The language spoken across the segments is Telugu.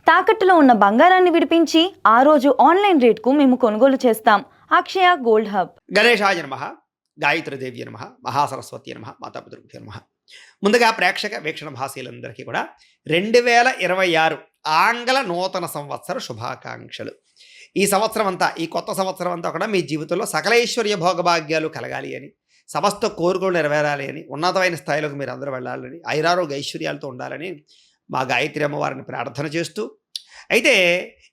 తాకట్టులో ఉన్న బంగారాన్ని విడిపించి ఆ రోజు ఆన్లైన్ రేట్కు మేము కొనుగోలు చేస్తాం. అక్షయ గోల్డ్ హబ్. గణేశాయ నమ, గాయత్రీదేవి నమ, మహాసరస్వతి నమ, మాతాపితృభ్యో నమ. ముందుగా ప్రేక్షక వీక్షణ భాషలందరికీ కూడా 2026 ఆంగ్ల నూతన సంవత్సర శుభాకాంక్షలు. ఈ సంవత్సరం అంతా, ఈ కొత్త సంవత్సరం అంతా కూడా మీ జీవితంలో సకలైశ్వర్య భోగభాగ్యాలు కలగాలి అని, సమస్త కోరికలు నెరవేరాలి అని, ఉన్నతమైన స్థాయిలోకి మీరు అందరూ వెళ్ళాలని, ఐరారోగ్య ఐశ్వర్యాలతో ఉండాలని మా గాయత్రి అమ్మవారిని ప్రార్థన చేస్తూ, అయితే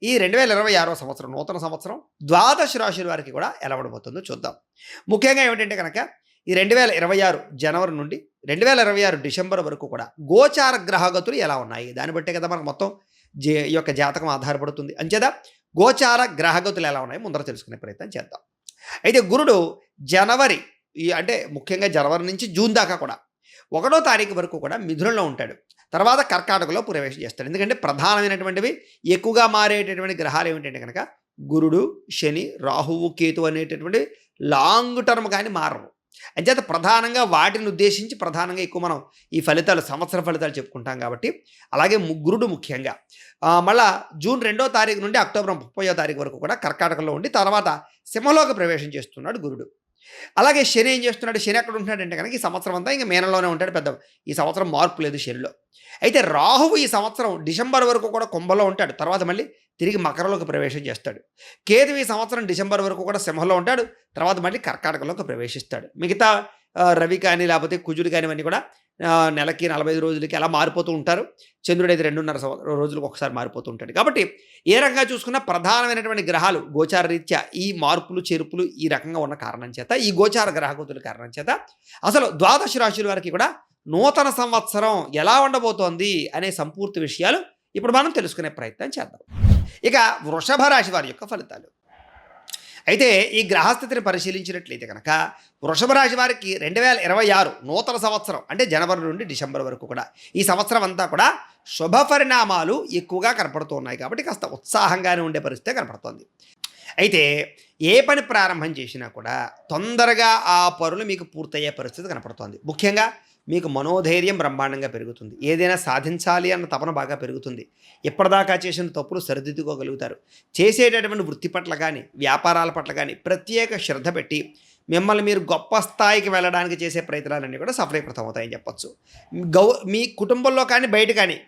ఈ 2026 సంవత్సరం నూతన సంవత్సరం ద్వాదశ రాశుల వారికి కూడా ఎలా ఉండబోతుందో చూద్దాం. ముఖ్యంగా ఏమిటంటే కనుక ఈ 2026 జనవరి నుండి 2026 డిసెంబర్ వరకు కూడా గోచార గ్రహగతులు ఎలా ఉన్నాయి, దాన్ని బట్టే కదా మనకు మొత్తం ఈ యొక్క జాతకం ఆధారపడుతుంది. అంచేత గోచార గ్రహగతులు ఎలా ఉన్నాయి ముందర తెలుసుకునే ప్రయత్నం చేద్దాం. అయితే గురుడు జనవరి అంటే ముఖ్యంగా జనవరి నుంచి జూన్ దాకా కూడా 1వ తారీఖు వరకు కూడా మిథునంలో ఉంటాడు. తర్వాత కర్కాటకలో ప్రవేశం చేస్తాడు. ఎందుకంటే ప్రధానమైనటువంటివి ఎక్కువగా మారేటటువంటి గ్రహాలు ఏమిటంటే కనుక గురుడు, శని, రాహువు, కేతు అనేటటువంటి లాంగ్ టర్మ్ కానీ మారవు. అంచేత ప్రధానంగా వాటిని ఉద్దేశించి ప్రధానంగా ఎక్కువ మనం ఈ ఫలితాలు, సంవత్సర ఫలితాలు చెప్పుకుంటాం కాబట్టి, అలాగే గురుడు ముఖ్యంగా మళ్ళా జూన్ 2వ తారీఖు నుండి అక్టోబర్ 30వ తారీఖు వరకు కూడా కర్కాటకలో ఉండి తర్వాత సింహంలోకి ప్రవేశం చేస్తున్నాడు గురుడు. అలాగే శని ఏం చేస్తున్నాడు, శని ఎక్కడ ఉంటున్నాడంటే కనుక ఈ సంవత్సరం అంతా ఇంకా మీనంలోనే ఉంటాడు. పెద్ద ఈ సంవత్సరం మార్పు లేదు శనిలో. అయితే రాహువు ఈ సంవత్సరం డిసెంబర్ వరకు కూడా కుంభంలో ఉంటాడు, తర్వాత మళ్ళీ తిరిగి మకరంలోకి ప్రవేశం చేస్తాడు. కేతు ఈ సంవత్సరం డిసెంబర్ వరకు కూడా సింహంలో ఉంటాడు, తర్వాత మళ్ళీ కర్కాటకంలోకి ప్రవేశిస్తాడు. మిగతా రవి కానీ లేకపోతే కుజుడు కానీ ఇవన్నీ కూడా నెలకి 45 రోజులకి అలా మారిపోతూ ఉంటారు. చంద్రుడు అయితే 2.5 రోజులకు ఒకసారి మారిపోతూ ఉంటాడు. కాబట్టి ఏ రకంగా చూసుకున్నా ప్రధానమైనటువంటి గ్రహాలు గోచార రీత్యా ఈ మార్పులు చేర్పులు ఈ రకంగా ఉన్న కారణం చేత, ఈ గోచార గ్రహగతుల కారణం చేత అసలు ద్వాదశ రాశుల వారికి కూడా నూతన సంవత్సరం ఎలా ఉండబోతోంది అనే సంపూర్తి విషయాలు ఇప్పుడు మనం తెలుసుకునే ప్రయత్నం చేద్దాం. ఇక వృషభ రాశి వారి యొక్క ఫలితాలు. అయితే ఈ గ్రహస్థితిని పరిశీలించినట్లయితే కనుక వృషభ రాశి వారికి 2026 నూతన సంవత్సరం అంటే జనవరి నుండి డిసెంబర్ వరకు కూడా ఈ సంవత్సరం అంతా కూడా శుభ పరిణామాలు ఎక్కువగా కనపడుతున్నాయి. కాబట్టి కాస్త ఉత్సాహంగానే ఉండే పరిస్థితి కనపడుతోంది. అయితే ఏ పని ప్రారంభం చేసినా కూడా తొందరగా ఆ పనులు మీకు పూర్తయ్యే పరిస్థితి కనపడుతోంది. ముఖ్యంగా మీకు మనోధైర్యం బ్రహ్మాండంగా పెరుగుతుంది. ఏదైనా సాధించాలి అన్న తపన బాగా పెరుగుతుంది. ఇప్పటిదాకా చేసిన తప్పులు సరిదిద్దుకోగలుగుతారు. చేసేటటువంటి వృత్తి పట్ల కానీ వ్యాపారాల పట్ల కానీ ప్రత్యేక శ్రద్ధ పెట్టి మిమ్మల్ని మీరు గొప్ప స్థాయికి వెళ్ళడానికి చేసే ప్రయత్నాలన్నీ కూడా సఫలీకృతం అవుతాయని చెప్పచ్చు. మీ కుటుంబంలో కానీ బయట కానీ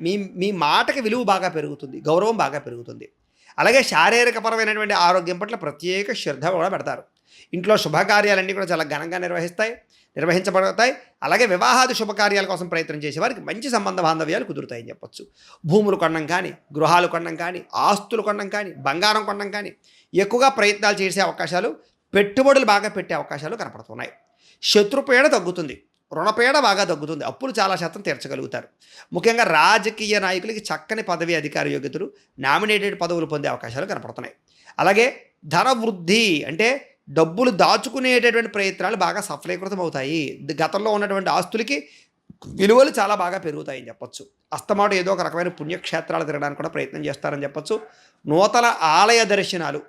మీ మాటకి విలువ బాగా పెరుగుతుంది, గౌరవం బాగా పెరుగుతుంది. అలాగే శారీరకపరమైనటువంటి ఆరోగ్యం పట్ల ప్రత్యేక శ్రద్ధ కూడా పెడతారు. ఇంట్లో శుభకార్యాలన్నీ కూడా చాలా ఘనంగా నిర్వహించబడతాయి. అలాగే వివాహాది శుభకార్యాల కోసం ప్రయత్నం చేసే వారికి మంచి సంబంధ బాంధవ్యాలు కుదురుతాయని చెప్పచ్చు. భూములు కొనడం కానీ, గృహాలు కొనడం కానీ, ఆస్తులు కొనడం కానీ, బంగారం కొనడం కానీ ఎక్కువగా ప్రయత్నాలు చేసే అవకాశాలు, పెట్టుబడులు బాగా పెట్టే అవకాశాలు కనపడుతున్నాయి. శత్రుపీడ తగ్గుతుంది, రుణపీడ బాగా తగ్గుతుంది, అప్పులు చాలా శాతం తీర్చగలుగుతారు. ముఖ్యంగా రాజకీయ నాయకులకి చక్కని పదవి అధికార యోగ్యతలు, నామినేటెడ్ పదవులు పొందే అవకాశాలు కనపడుతున్నాయి. అలాగే ధన వృద్ధి అంటే డబ్బులు దాచుకునేటటువంటి ప్రయత్నాలు బాగా సఫలీకృతం అవుతాయి. గతంలో ఉన్నటువంటి ఆస్తులకి విలువలు చాలా బాగా పెరుగుతాయని చెప్పచ్చు. అస్తమాటు ఏదో ఒక రకమైన పుణ్యక్షేత్రాలు తిరగడానికి కూడా ప్రయత్నం చేస్తారని చెప్పచ్చు. నూతన ఆలయ దర్శనాలు,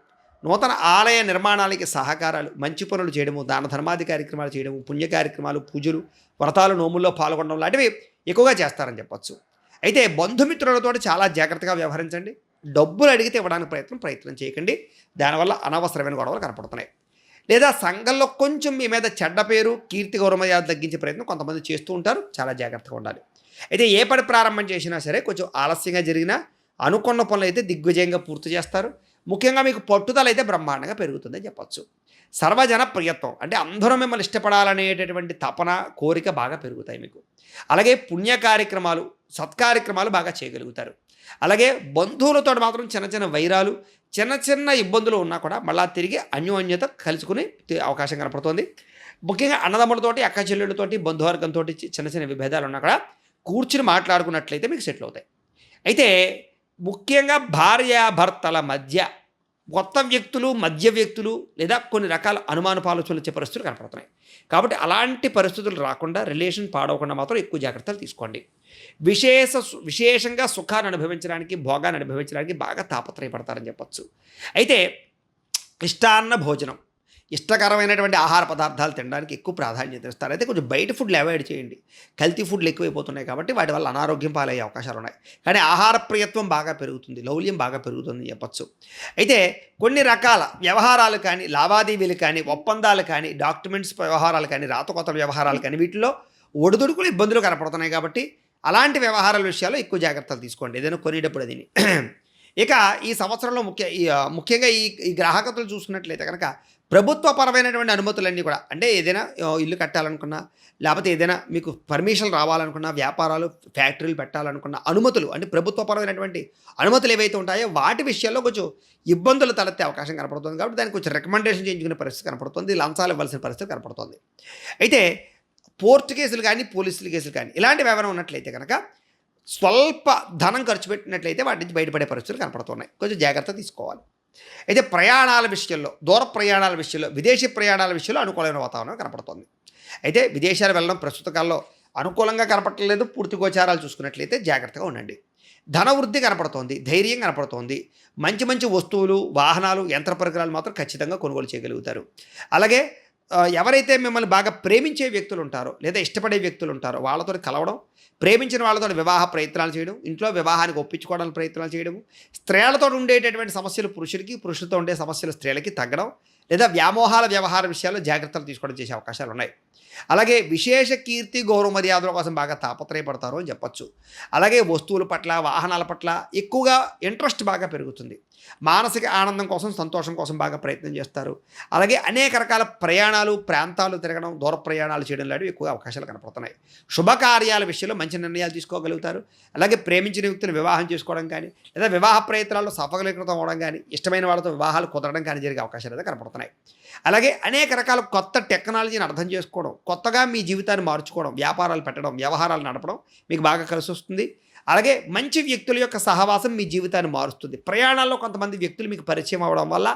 నూతన ఆలయ నిర్మాణాలకి సహకారాలు, మంచి పనులు చేయడము, దాన ధర్మాది కార్యక్రమాలు చేయడము, పుణ్య కార్యక్రమాలు, పూజలు, వ్రతాలు, నోముల్లో పాల్గొనడం లాంటివి ఎక్కువగా చేస్తారని చెప్పచ్చు. అయితే బంధుమిత్రులతో చాలా జాగ్రత్తగా వ్యవహరించండి. డబ్బులు అడిగితే ఇవ్వడానికి ప్రయత్నం చేయకండి. దానివల్ల అనవసరమైన గొడవలు కనపడుతున్నాయి. లేదా సంఘంలో కొంచెం మీ మీద చెడ్డ పేరు, కీర్తి, గౌరవమర్యాద తగ్గించే ప్రయత్నం కొంతమంది చేస్తూ ఉంటారు. చాలా జాగ్రత్తగా ఉండాలి. అయితే ఏ పని ప్రారంభం చేసినా సరే కొంచెం ఆలస్యంగా జరిగినా అనుకున్న పనులు అయితే దిగ్విజయంగా పూర్తి చేస్తారు. ముఖ్యంగా మీకు పట్టుదల అయితే బ్రహ్మాండంగా పెరుగుతుందని చెప్పచ్చు. సర్వజన ప్రియత్వం అంటే అందరూ మిమ్మల్ని ఇష్టపడాలనేటటువంటి తపన, కోరిక బాగా పెరుగుతాయి మీకు. అలాగే పుణ్య కార్యక్రమాలు, సత్కార్యక్రమాలు బాగా చేయగలుగుతారు. అలాగే బంధువులతో మాత్రం చిన్న వైరాలు, చిన్న ఇబ్బందులు ఉన్నా కూడా మళ్ళీ తిరిగి అన్యోన్యత కలుసుకునే అవకాశం కనపడుతుంది. ముఖ్యంగా అన్నదమ్ములతోటి, అక్క చెల్లెళ్ళతోటి, బంధువర్గంతో చిన్న విభేదాలు ఉన్నా కూడా కూర్చుని మాట్లాడుకున్నట్లయితే మీకు సెటిల్ అవుతాయి. అయితే ముఖ్యంగా భార్యాభర్తల మధ్య కొత్త వ్యక్తులు, మధ్య వ్యక్తులు లేదా కొన్ని రకాల అనుమానపాలోచనలు వచ్చే పరిస్థితులు కనపడుతున్నాయి. కాబట్టి అలాంటి పరిస్థితులు రాకుండా, రిలేషన్ పాడవకుండా మాత్రం ఎక్కువ జాగ్రత్తలు తీసుకోండి. విశేషంగా సుఖాన్ని అనుభవించడానికి, భోగాన్ని అనుభవించడానికి బాగా తాపత్రయపడతారని చెప్పచ్చు. అయితే ఇష్టాన్న భోజనం ఇష్టకరమైనటువంటి ఆహార పదార్థాలు తినడానికి ఎక్కువ ప్రాధాన్యత ఇస్తారు. అయితే కొంచెం బయట ఫుడ్లు అవాయిడ్ చేయండి. కల్తీ ఫుడ్లు ఎక్కువైపోతున్నాయి కాబట్టి వాటి వల్ల అనారోగ్యం పాలయ్యే అవకాశాలు ఉన్నాయి. కానీ ఆహార ప్రియత్వం బాగా పెరుగుతుంది, లౌల్యం బాగా పెరుగుతుందని చెప్పచ్చు. అయితే కొన్ని రకాల వ్యవహారాలు కానీ, లావాదేవీలు కానీ, ఒప్పందాలు కానీ, డాక్యుమెంట్స్ వ్యవహారాలు కానీ, రాతకోతల వ్యవహారాలు కానీ వీటిలో ఒడిదుడుకులు ఇబ్బందులు కనపడుతున్నాయి కాబట్టి అలాంటి వ్యవహారాల విషయాల్లో ఎక్కువ జాగ్రత్తలు తీసుకోండి ఏదైనా కొనేటప్పుడు అదిని. ఇక ఈ సంవత్సరంలో ముఖ్యంగా ఈ గ్రాహకతలు చూసుకున్నట్లయితే కనుక ప్రభుత్వపరమైనటువంటి అనుమతులన్నీ కూడా అంటే ఏదైనా ఇల్లు కట్టాలనుకున్నా, లేకపోతే ఏదైనా మీకు పర్మిషన్ రావాలనుకున్నా, వ్యాపారాలు ఫ్యాక్టరీలు పెట్టాలనుకున్న అనుమతులు అంటే ప్రభుత్వపరమైనటువంటి అనుమతులు ఏవైతే ఉంటాయో వాటి విషయాల్లో కొంచెం ఇబ్బందులు తలెత్తే అవకాశం కనపడుతుంది. కాబట్టి దానికి కొంచెం రికమెండేషన్ చేయించుకునే పరిస్థితి కనపడుతుంది, లంచాలు ఇవ్వాల్సిన పరిస్థితి కనపడుతుంది. అయితే కోర్టు కేసులు కానీ, పోలీసుల కేసులు కానీ ఇలాంటివి ఏమైనా ఉన్నట్లయితే కనుక స్వల్ప ధనం ఖర్చు పెట్టినట్లయితే వాటి నుంచి బయటపడే పరిస్థితులు కనపడుతున్నాయి. కొంచెం జాగ్రత్త తీసుకోవాలి. అయితే ప్రయాణాల విషయంలో, దూర ప్రయాణాల విషయంలో, విదేశీ ప్రయాణాల విషయంలో అనుకూలమైన వాతావరణం కనపడుతుంది. అయితే విదేశాలు వెళ్ళడం ప్రస్తుత కాలంలో అనుకూలంగా కనపడలేదు. పూర్తి గోచారాలు చూసుకున్నట్లయితే జాగ్రత్తగా ఉండండి. ధన వృద్ధి కనపడుతోంది, ధైర్యం కనపడుతోంది. మంచి మంచి వస్తువులు, వాహనాలు, యంత్ర పరికరాలు మాత్రం ఖచ్చితంగా కొనుగోలు చేయగలుగుతారు. అలాగే ఎవరైతే మిమ్మల్ని బాగా ప్రేమించే వ్యక్తులు ఉంటారో లేదా ఇష్టపడే వ్యక్తులు ఉంటారో వాళ్ళతో కలవడం, ప్రేమించిన వాళ్ళతో వివాహ ప్రయత్నాలు చేయడం, ఇంట్లో వివాహానికి ఒప్పించుకోవడానికి ప్రయత్నాలు చేయడము, స్త్రీలతో ఉండేటటువంటి సమస్యలు పురుషులకి, పురుషులతో ఉండే సమస్యలు స్త్రీలకి తగ్గడం, లేదా వ్యామోహాల వ్యవహార విషయాల్లో జాగ్రత్తలు తీసుకోవడం చేసే అవకాశాలు ఉన్నాయి. అలాగే విశేష కీర్తి, గౌరవ మర్యాదల కోసం బాగా తాపత్రయపడతారు అని చెప్పచ్చు. అలాగే వస్తువుల పట్ల, వాహనాల పట్ల ఎక్కువగా ఇంట్రెస్ట్ బాగా పెరుగుతుంది. మానసిక ఆనందం కోసం, సంతోషం కోసం బాగా ప్రయత్నం చేస్తారు. అలాగే అనేక రకాల ప్రయాణాలు, ప్రాంతాలు తిరగడం, దూర ప్రయాణాలు చేయడం లాంటివి ఎక్కువ అవకాశాలు కనపడుతున్నాయి. శుభకార్యాల విషయంలో మంచి నిర్ణయాలు తీసుకోగలుగుతారు. అలాగే ప్రేమించిన వ్యక్తిని వివాహం చేసుకోవడం కానీ, లేదా వివాహ ప్రయత్నాల్లో సఫలీకృతం అవ్వడం కానీ, ఇష్టమైన వాళ్ళతో వివాహాలు కుదరడం కానీ జరిగే అవకాశాలు అయితే కనపడుతున్నాయి. అలాగే అనేక రకాల కొత్త టెక్నాలజీని అర్థం చేసుకోవడం, కొత్తగా మీ జీవితాన్ని మార్చుకోవడం, వ్యాపారాలు పెట్టడం, వ్యవహారాలు నడపడం మీకు బాగా కలిసి వస్తుంది. అలాగే మంచి వ్యక్తుల యొక్క సహవాసం మీ జీవితాన్ని మారుస్తుంది. ప్రయాణాల్లో కొంతమంది వ్యక్తులు మీకు పరిచయం అవ్వడం వల్ల,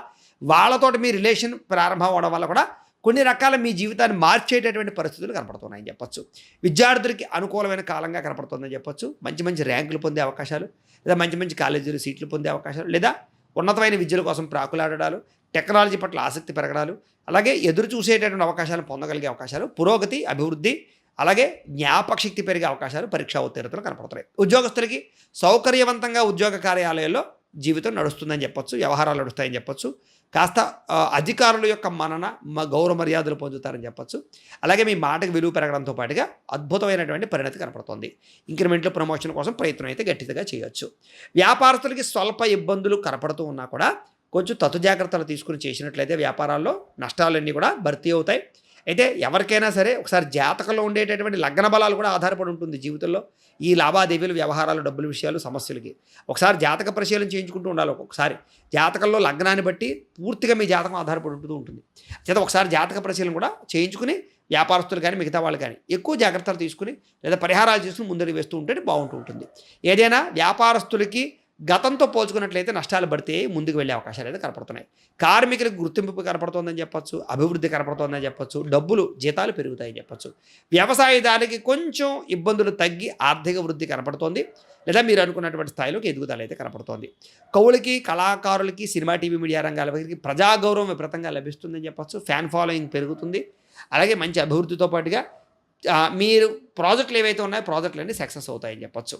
వాళ్ళతోటి మీ రిలేషన్ ప్రారంభం అవ్వడం వల్ల కూడా కొన్ని రకాల మీ జీవితాన్ని మార్చేటటువంటి పరిస్థితులు కనపడుతున్నాయని చెప్పచ్చు. విద్యార్థులకి అనుకూలమైన కాలంగా కనపడుతుందని చెప్పచ్చు. మంచి మంచి ర్యాంకులు పొందే అవకాశాలు, లేదా మంచి మంచి కాలేజీలు సీట్లు పొందే అవకాశాలు, లేదా ఉన్నతమైన విద్యల కోసం ప్రాకులాడడాలు, టెక్నాలజీ పట్ల ఆసక్తి పెరగడాలు, అలాగే ఎదురు చూసేటటువంటి అవకాశాలు పొందగలిగే అవకాశాలు, పురోగతి, అభివృద్ధి, అలాగే జ్ఞాపకశక్తి పెరిగే అవకాశాలు పరీక్షా ఉత్తీర్ణతలు కనపడుతున్నాయి. ఉద్యోగస్తులకి సౌకర్యవంతంగా ఉద్యోగ కార్యాలయాల్లో జీవితం నడుస్తుందని చెప్పొచ్చు, వ్యవహారాలు నడుస్తాయని చెప్పొచ్చు. కాస్త అధికారుల యొక్క గౌరవ మర్యాదలు పొందుతారని చెప్పొచ్చు. అలాగే మీ మాటకు విలువ పెరగడంతో పాటుగా అద్భుతమైనటువంటి పరిణతి కనపడుతుంది. ఇంక్రిమెంట్లు, ప్రమోషన్ కోసం ప్రయత్నం అయితే గట్టిగా చేయొచ్చు. వ్యాపారస్తులకి స్వల్ప ఇబ్బందులు కనపడుతూ ఉన్నా కూడా కొంచెం తతు జాగ్రత్తలు తీసుకుని చేసినట్లయితే వ్యాపారాల్లో నష్టాలన్నీ కూడా భర్తీ అవుతాయి. అయితే ఎవరికైనా సరే ఒకసారి జాతకంలో ఉండేటటువంటి లగ్న బలాలు కూడా ఆధారపడి ఉంటుంది జీవితంలో. ఈ లావాదేవీలు, వ్యవహారాలు, డబ్బుల విషయాలు, సమస్యలకి ఒకసారి జాతక పరిశీలన చేయించుకుంటూ ఉండాలి. ఒక్కొక్కసారి జాతకంలో లగ్నాన్ని బట్టి పూర్తిగా మీ జాతకం ఆధారపడి ఉంటూ ఉంటుంది. చేత ఒకసారి జాతక పరిశీలన కూడా చేయించుకుని వ్యాపారస్తులు కానీ, మిగతా వాళ్ళు కానీ ఎక్కువ జాగ్రత్తలు తీసుకుని లేదా పరిహారాలు చేసుకుని ముందరికి వేస్తూ ఉంటే బాగుంటూ ఉంటుంది. ఏదైనా వ్యాపారస్తులకి గతంతో పోల్చుకున్నట్లయితే నష్టాలు పడితే ముందుకు వెళ్ళే అవకాశాలు అయితే కనపడుతున్నాయి. కార్మికులకు గుర్తింపు కనపడుతోందని చెప్పొచ్చు, అభివృద్ధి కనపడుతోందని చెప్పొచ్చు, డబ్బులు, జీతాలు పెరుగుతాయని చెప్పొచ్చు. వ్యవసాయదారులకి కొంచెం ఇబ్బందులు తగ్గి ఆర్థిక వృద్ధి కనపడుతోంది, లేదా మీరు అనుకున్నటువంటి స్థాయిలోకి ఎదుగుదల అయితే కనపడుతోంది. కవులకి, కళాకారులకి, సినిమా, టీవీ, మీడియా రంగాల వారికి ప్రజాగౌరవం విపరీతంగా లభిస్తుందని చెప్పొచ్చు. ఫ్యాన్ ఫాలోయింగ్ పెరుగుతుంది. అలాగే మంచి అభివృద్ధితో పాటుగా మీరు ప్రాజెక్టులు ఏవైతే ఉన్నాయో ప్రాజెక్టులన్నీ సక్సెస్ అవుతాయని చెప్పొచ్చు.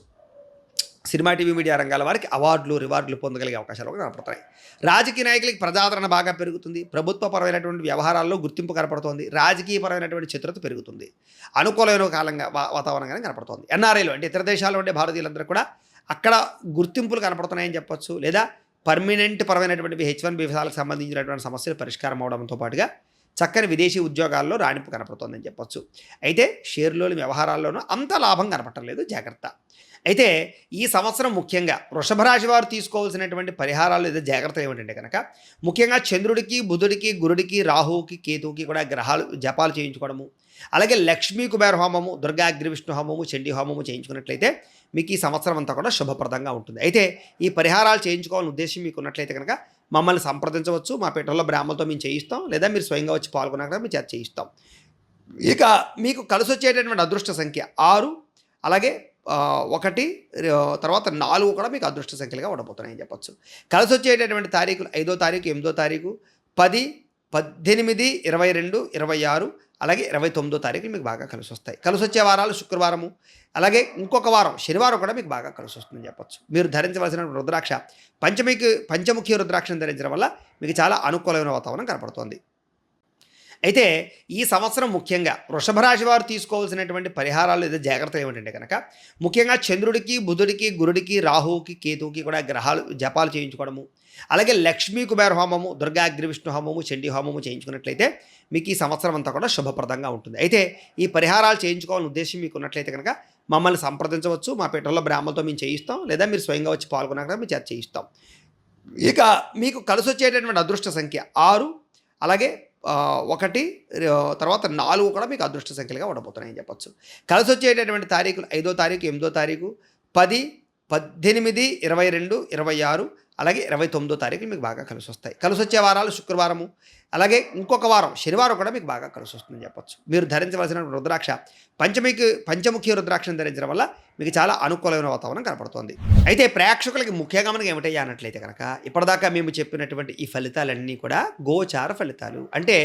సినిమా, టీవీ, మీడియా రంగాల వారికి అవార్డులు, రివార్డులు పొందగలిగే అవకాశాలు కూడా కనపడతాయి. రాజకీయ నాయకులకి ప్రజాదరణ బాగా పెరుగుతుంది. ప్రభుత్వపరమైనటువంటి వ్యవహారాల్లో గుర్తింపు కనపడుతోంది. రాజకీయపరమైనటువంటి చిత్రత పెరుగుతుంది. అనుకూలమైన కాలంగా వాతావరణంగానే కనపడుతోంది. ఎన్ఆర్ఐలు అంటే ఇతర దేశాల్లో ఉండే భారతీయులందరూ కూడా అక్కడ గుర్తింపులు కనపడుతున్నాయని చెప్పొచ్చు. లేదా పర్మనెంట్ పరమైనటువంటి H1B వీసాలకు సంబంధించినటువంటి సమస్యలు పరిష్కారం అవడంతో పాటుగా చక్కని విదేశీ ఉద్యోగాల్లో రాణింపు కనపడుతోందని చెప్పొచ్చు. అయితే షేర్లోని వ్యవహారాల్లోనూ అంత లాభం కనపడలేదు, జాగ్రత్త. అయితే ఈ సంవత్సరం ముఖ్యంగా వృషభ రాశి వారు తీసుకోవాల్సినటువంటి పరిహారాలు లేదా జాగ్రత్తలు ఏమిటంటే కనుక ముఖ్యంగా చంద్రుడికి, బుధుడికి, గురుడికి, రాహువుకి, కేతువుకి కూడా గ్రహాలు జపాలు చేయించుకోవడము, అలాగే లక్ష్మీ కుబేర హోమము, దుర్గా అగ్ని విష్ణు హోమము, చండీ హోమము చేయించుకున్నట్లయితే మీకు ఈ సంవత్సరం అంతా కూడా శుభప్రదంగా ఉంటుంది. అయితే ఈ పరిహారాలు చేయించుకోవాలని ఉద్దేశం మీకు ఉన్నట్లయితే కనుక మమ్మల్ని సంప్రదించవచ్చు. మా పీఠంలో బ్రాహ్మణులతో మేము చేయిస్తాం, లేదా మీరు స్వయంగా వచ్చి పాల్గొన్నాక మేము చేత చేయిస్తాం. ఇక మీకు కలిసి వచ్చేటటువంటి అదృష్ట సంఖ్య 6, అలాగే 1, తర్వాత 4 కూడా మీకు అదృష్ట సంఖ్యలుగా ఉండబోతున్నాయని చెప్పొచ్చు. కలిసి వచ్చేటటువంటి తారీఖులు 5వ తారీఖు, 8వ తారీఖు, 10, 18, 22, 26 అలాగే 29వ తారీఖులు మీకు బాగా కలిసి వస్తాయి. కలిసి వచ్చే వారాలు శుక్రవారము, అలాగే ఇంకొక వారం శనివారం కూడా మీకు బాగా కలిసి వస్తుందని చెప్పొచ్చు. మీరు ధరించవలసిన రుద్రాక్ష పంచముఖి రుద్రాక్షను ధరించడం వల్ల మీకు చాలా అనుకూలమైన వాతావరణం కనపడుతోంది. అయితే ఈ సంవత్సరం ముఖ్యంగా వృషభ రాశి వారు తీసుకోవాల్సినటువంటి పరిహారాలు లేదా జాగ్రత్తలు ఏమిటంటే కనుక ముఖ్యంగా చంద్రుడికి, బుధుడికి, గురుడికి, రాహువుకి, కేతువుకి కూడా గ్రహాలు జపాలు చేయించుకోవడము, అలాగే లక్ష్మీ కుబేర హోమము, దుర్గా అగ్ని విష్ణు హోమము, చండీ హోమము చేయించుకున్నట్లయితే మీకు ఈ సంవత్సరం అంతా కూడా శుభప్రదంగా ఉంటుంది. అయితే ఈ పరిహారాలు చేయించుకోవాలని ఉద్దేశం మీకు ఉన్నట్లయితే కనుక మమ్మల్ని సంప్రదించవచ్చు. మా పీఠంలో బ్రాహ్మణులతో మేము చేయిస్తాం, లేదా మీరు స్వయంగా వచ్చి పాల్గొన్నాక మేము చేత చేయిస్తాం. ఇక మీకు కలిసి వచ్చేటటువంటి అదృష్ట సంఖ్య 6, అలాగే 1, తర్వాత 4 కూడా మీకు అదృష్ట సంఖ్యలుగా ఉండబోతున్నాయని చెప్పొచ్చు. కలిసి వచ్చేటటువంటి తారీఖులు 5వ తారీఖు, 8వ తారీఖు, 10, 18, 22, 26 అలాగే 29వ తారీఖులు మీకు బాగా కలిసి వస్తాయి. కలిసి వచ్చే వారాలు శుక్రవారము, అలాగే ఇంకొక వారం శనివారం కూడా మీకు బాగా కలిసి వస్తుందని చెప్పొచ్చు. మీరు ధరించవలసిన రుద్రాక్ష పంచముఖి రుద్రాక్షను ధరించడం వల్ల మీకు చాలా అనుకూలమైన వాతావరణం కనపడుతోంది. అయితే ప్రేక్షకులకి ముఖ్యంగా మనకి ఏమిటయ్యా అన్నట్లయితే కనుక ఇప్పటిదాకా మేము చెప్పినటువంటి ఈ ఫలితాలన్నీ కూడా గోచార ఫలితాలు. అంటే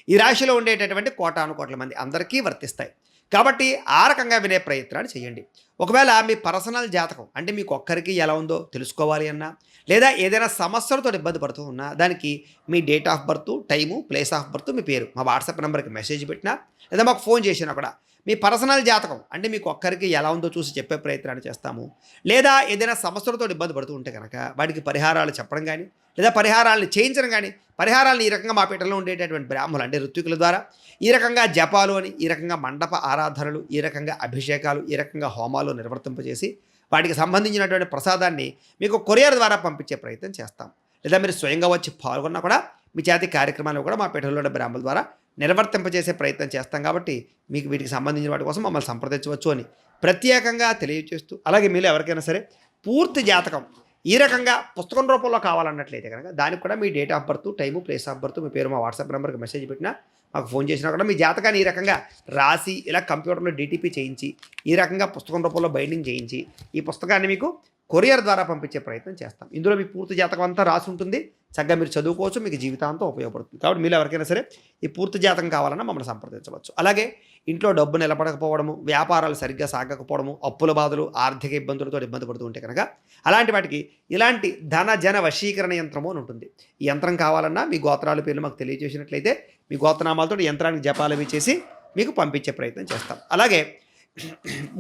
ఈ రాశిలో ఉండేటటువంటి కోటాను కోట్ల మంది అందరికీ వర్తిస్తాయి. కాబట్టి ఆ రకంగా వినే ప్రయత్నాలు చేయండి. ఒకవేళ మీ పర్సనల్ జాతకం అంటే మీకు ఒక్కరికి ఎలా ఉందో తెలుసుకోవాలి అన్నా, లేదా ఏదైనా సమస్యలతో ఇబ్బంది పడుతూ ఉన్నా దానికి మీ date of birth, time, place of birth, మీ పేరు మా వాట్సాప్ నెంబర్కి మెసేజ్ పెట్టినా, లేదా మాకు ఫోన్ చేసినా కూడా మీ పర్సనల్ జాతకం అంటే మీకు ఒక్కరికి ఎలా ఉందో చూసి చెప్పే ప్రయత్నాలు చేస్తాము. లేదా ఏదైనా సమస్యలతో ఇబ్బంది పడుతూ ఉంటే కనుక వాటికి పరిహారాలు చెప్పడం కానీ, లేదా పరిహారాలను చేయించడం కానీ, పరిహారాలను ఈ రకంగా మా పీఠంలో ఉండేటటువంటి బ్రాహ్మణులు అంటే ఋత్వికుల ద్వారా ఈ రకంగా జపాలు అని, ఈ రకంగా మండప ఆరాధనలు, ఈ రకంగా అభిషేకాలు, ఈ రకంగా హోమాలు నిర్వర్తింపజేసి వాటికి సంబంధించినటువంటి ప్రసాదాన్ని మీకు కొరియర్ ద్వారా పంపించే ప్రయత్నం చేస్తాం. లేదా మీరు స్వయంగా వచ్చి పాల్గొన్నా కూడా మీ చేతి కార్యక్రమాలు కూడా మా పీఠంలో బ్రాహ్మణుల ద్వారా నిర్వర్తింపజేసే ప్రయత్నం చేస్తాం. కాబట్టి మీకు వీటికి సంబంధించిన వాటి కోసం మమ్మల్ని సంప్రదించవచ్చు అని ప్రత్యేకంగా తెలియజేస్తూ, అలాగే మీరు ఎవరికైనా సరే పూర్తి జాతకం ఈ రకంగా పుస్తకం రూపంలో కావాలన్నట్లయితే కనుక దానికి కూడా మీ date of birth, time, place of birth, మీ పేరు మా వాట్సాప్ నెంబర్కి మెసేజ్ పెట్టినా, మాకు ఫోన్ చేసినా కూడా మీ జాతకాన్ని ఈ రకంగా రాసి ఇలా కంప్యూటర్లో DTP చేయించి ఈ రకంగా పుస్తకం రూపంలో బైండింగ్ చేయించి ఈ పుస్తకాన్ని మీకు కొరియర్ ద్వారా పంపించే ప్రయత్నం చేస్తాం. ఇందులో మీ పూర్తి జాతకం అంతా రాసి ఉంటుంది. చక్కగా మీరు చదువుకోవచ్చు, మీకు జీవితాంతం ఉపయోగపడుతుంది. కాబట్టి మీరు ఎవరికైనా సరే ఈ పూర్తి జాతకం కావాలన్నా మమ్మల్ని సంప్రదించవచ్చు. అలాగే ఇంట్లో డబ్బు నిలబడకపోవడము, వ్యాపారాలు సరిగ్గా సాగకపోవడము, అప్పుల బాధలు, ఆర్థిక ఇబ్బందులతో ఇబ్బంది పడుతూ ఉంటే కనుక అలాంటి వాటికి ఇలాంటి ధన జన వశీకరణ యంత్రము అని ఉంటుంది. ఈ యంత్రం కావాలన్నా మీ గోత్రాల పేర్లు మాకు తెలియజేసినట్లయితే మీ గోత్రనామాలతో యంత్రానికి జపాలు అవి చేసి మీకు పంపించే ప్రయత్నం చేస్తాం. అలాగే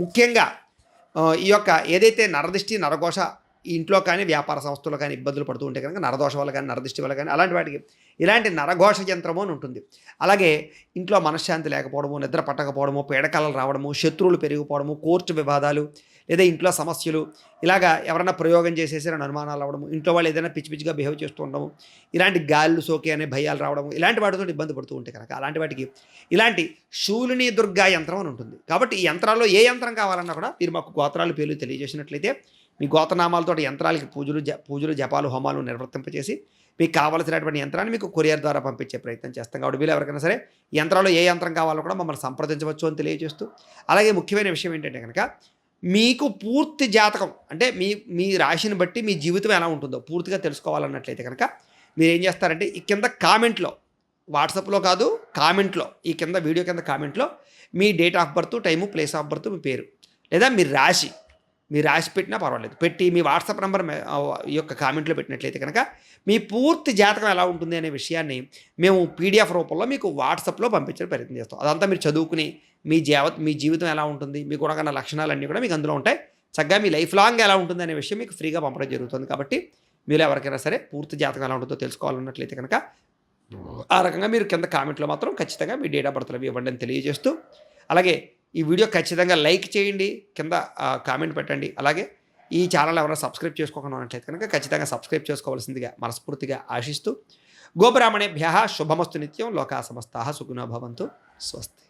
ముఖ్యంగా ఈ యొక్క ఏదైతే నరదిష్టి, నరఘోష ఇంట్లో కానీ వ్యాపార సంస్థల్లో కానీ ఇబ్బందులు పడుతూ ఉంటే కనుక నరదోష వల్ల కానీ, నరదిష్టి వల్ల కానీ అలాంటి వాటికి ఇలాంటి నరఘోష యంత్రము అని ఉంటుంది. అలాగే ఇంట్లో మనశ్శాంతి లేకపోవడము, నిద్ర పట్టకపోవడము, పీడకలలు రావడము, శత్రువులు పెరిగిపోవడము, కోర్టు వివాదాలు, లేదా ఇంట్లో సమస్యలు, ఇలాగా ఎవరైనా ప్రయోగం చేసేసి అనుమానాలు అవ్వడము, ఇంట్లో వాళ్ళు ఏదైనా పిచ్చి పిచ్చిగా బిహేవ్ చేస్తూ ఉండడము, ఇలాంటి గాళ్ళు సోకే అనే భయాలు రావడము, ఇలాంటి వాటితో ఇబ్బంది పడుతూ ఉంటే కనుక అలాంటి వాటికి ఇలాంటి శూలిని దుర్గా యంత్రం అని ఉంటుంది. కాబట్టి ఈ యంత్రాల్లో ఏ యంత్రం కావాలన్నా కూడా మీరు మాకు గోత్రాలు పేర్లు తెలియజేసినట్లయితే మీ గోత్రనామాలతో యంత్రాలకి పూజలు జపాలు, హోమాలు నిర్వర్తింపజేసి మీకు కావాల్సినటువంటి యంత్రాన్ని మీకు కొరియర్ ద్వారా పంపించే ప్రయత్నం చేస్తాం. కాబట్టి వీళ్ళు ఎవరికైనా సరే ఈ యంత్రాల్లో ఏ యంత్రం కావాలో కూడా మమ్మల్ని సంప్రదించవచ్చు అని తెలియజేస్తూ, అలాగే ముఖ్యమైన విషయం ఏంటంటే కనుక మీకు పూర్తి జాతకం అంటే మీ రాశిని బట్టి మీ జీవితం ఎలా ఉంటుందో పూర్తిగా తెలుసుకోవాలన్నట్లయితే కనుక మీరు ఏం చేస్తారంటే ఈ కింద కామెంట్లో, వాట్సాప్లో కాదు కామెంట్లో, ఈ కింద వీడియో కింద కామెంట్లో మీ date of birth, time, place of birth, మీ పేరు, లేదా మీ రాశి పెట్టినా పర్వాలేదు, పెట్టి మీ వాట్సాప్ నెంబర్ ఈ యొక్క కామెంట్లో పెట్టినట్లయితే కనుక మీ పూర్తి జాతకం ఎలా ఉంటుంది అనే విషయాన్ని మేము PDF రూపంలో మీకు వాట్సాప్లో పంపించే ప్రయత్నం చేస్తాం. అదంతా మీరు చదువుకుని మీ జీవితం ఎలా ఉంటుంది, మీకు గుణగణ లక్షణాలన్నీ కూడా మీకు అందులో ఉంటాయి. చక్కగా మీ లైఫ్ లాంగ్ ఎలా ఉంటుంది అనే విషయం మీకు ఫ్రీగా పంపడం జరుగుతుంది. కాబట్టి మీరు ఎవరికైనా సరే పూర్తి జాతకం ఎలా ఉంటుందో తెలుసుకోవాలన్నట్లయితే కనుక ఆ రకంగా మీరు కింద కామెంట్లో మాత్రం ఖచ్చితంగా మీ డేట్ ఆఫ్ బర్త్లు అవి ఇవ్వండి అని తెలియజేస్తూ, అలాగే ఈ వీడియో ఖచ్చితంగా లైక్ చేయండి, కింద కామెంట్ పెట్టండి. అలాగే ఈ ఛానల్ ఎవరైనా సబ్స్క్రైబ్ చేసుకోకుండా ఉన్నట్లయితే కనుక ఖచ్చితంగా సబ్స్క్రైబ్ చేసుకోవాల్సిందిగా మనస్ఫూర్తిగా ఆశిస్తూ, గోబ్రాహ్మణేభ్యః శుభమస్తు నిత్యం, లోకా సమస్తాః సుఖినో భవంతు, స్వస్తి.